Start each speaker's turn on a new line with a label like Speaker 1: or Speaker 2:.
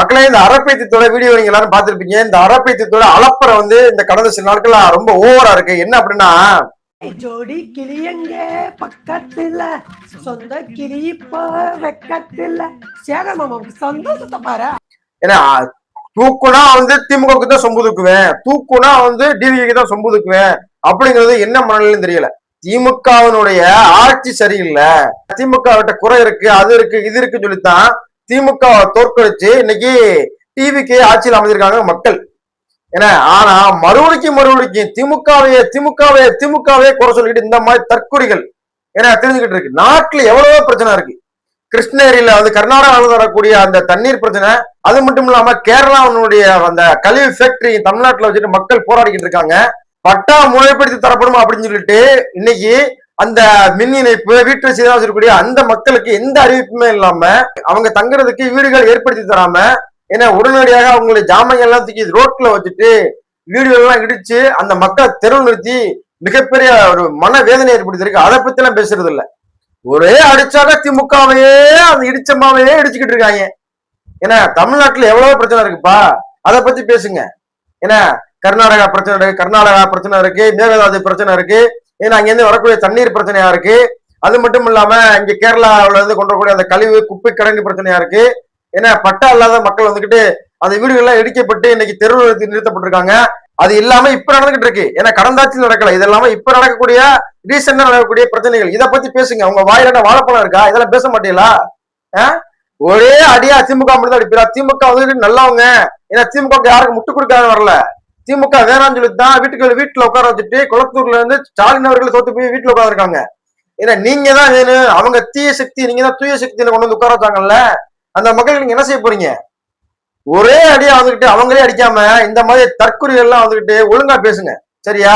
Speaker 1: மக்களே, இந்த அறப்பைத்தியத்தோட வீடியோ நீங்க எல்லாரும் பார்த்திருப்பீங்க. இந்த அறப்பைத்தியத்தோட அலப்பறை இந்த கடந்த சில நாட்களா ரொம்ப ஓவரா இருக்கு. என்ன அப்படின்னா,
Speaker 2: ஜோடி கிளியங்க பக்கத்துல சொந்த கிளி இப்போ வெக்கத்துல சேகர் மாமாவுக்கு சந்தோஷத்தை பாரு.
Speaker 1: ஏன்னா தூக்குனா திமுகவுக்கு தான் சொம்பு தூக்குவேன், தூக்குனா டிவிக்கு தான் சொம்பு தூக்குவேன் அப்படிங்கிறது என்ன மனநிலையும் தெரியல. திமுகவினுடைய ஆட்சி சரியில்லை, திமுக கிட்ட குறை இருக்கு, அது இருக்கு, இது இருக்குன்னு சொல்லித்தான் திமுக தோற்கடிச்சு இன்னைக்கு டிவிக்கு ஆட்சியில் அமைஞ்சிருக்காங்க மக்கள். ஏன்னா ஆனா மறுபடிக்கும் திமுகவே குறை சொல்லிட்டு இந்த மாதிரி தற்கொலைகள் ஏன்னா தெரிஞ்சுக்கிட்டு இருக்கு. நாட்டுல எவ்வளவோ பிரச்சனை இருக்கு. கிருஷ்ணகிரியில கர்நாடகாவில் வரக்கூடிய அந்த தண்ணீர் பிரச்சனை, அது மட்டும் இல்லாம கேரளாவுடைய அந்த கழிவு ஃபேக்டரி தமிழ்நாட்டுல வச்சுட்டு மக்கள் போராடிக்கிட்டு இருக்காங்க. பட்டா முறைப்படுத்தி தரப்படும் அப்படின்னு சொல்லிட்டு இன்னைக்கு அந்த மின் இணைப்பு வீட்டு வசதியாக வச்சிருக்கக்கூடிய அந்த மக்களுக்கு எந்த அறிவிப்புமே இல்லாம அவங்க தங்குறதுக்கு வீடுகள் ஏற்படுத்தி தராம, ஏன்னா உடனடியாக அவங்களுடைய ஜாமான் எல்லாம் தூக்கி ரோட்ல வச்சுட்டு வீடுகள் எல்லாம் இடிச்சு அந்த மக்களை தெருவு நிறுத்தி மிகப்பெரிய ஒரு மன வேதனை ஏற்படுத்திருக்கு. அதை பத்தி எல்லாம் பேசுறது இல்ல. ஒரே அடிச்சாக திமுகவையே அந்த இடிச்சம்மாவையே இடிச்சுக்கிட்டு இருக்காங்க. ஏன்னா தமிழ்நாட்டுல எவ்வளவு பிரச்சனை இருக்குப்பா, அதை பத்தி பேசுங்க. ஏன்னா கர்நாடகா பிரச்சனை இருக்கு, மேகதாது பிரச்சனை இருக்கு, ஏன்னா அங்கிருந்து வரக்கூடிய தண்ணீர் பிரச்சனையா இருக்கு. அது மட்டும் இல்லாம இங்க கேரளாவில இருந்து கொண்டு வரக்கூடிய அந்த கழிவு குப்பை கிடங்கு பிரச்சனையா இருக்கு. ஏன்னா பட்டா இல்லாத மக்கள் அந்த வீடுகள்லாம் இடிக்கப்பட்டு இன்னைக்கு தெருவு நிறுத்தப்பட்டிருக்காங்க. அது இல்லாம இப்ப நடந்துகிட்டு இருக்கு. ஏன்னா கடந்த ஆட்சியில் நடக்கல, இது இல்லாம இப்ப நடக்கக்கூடிய ரீசெண்டா நடக்கக்கூடிய பிரச்சனைகள், இதை பத்தி பேசுங்க. உங்க வாயில வாழைப்பழம் இருக்கா? இதெல்லாம் பேச மாட்டீங்களா? ஒரே அடியா திமுக மட்டும் தான் அடிப்பா. திமுக நல்லவங்க, ஏன்னா திமுக யாருக்கு முட்டு கொடுக்காத வரல. திமுக வேணாம்னு சொல்லித்தான் வீட்டுல உட்கார வச்சுட்டு குளத்தூர்ல இருந்து ஸ்டாலின் அவர்கள் தோத்து போய் வீட்டுல உட்காந்துருக்காங்க. ஏன்னா நீங்க தான் வேணும், அவங்க தீய சக்தி, நீங்க தான் தூய சக்தியில கொண்டு உட்கார வச்சாங்கல்ல. அந்த மக்களுக்கு நீங்க என்ன செய்ய போறீங்க? ஒரே அடியா அவங்களே அடிக்காம இந்த மாதிரி தற்கொலைகள் எல்லாம் ஒழுங்கா பேசுங்க, சரியா?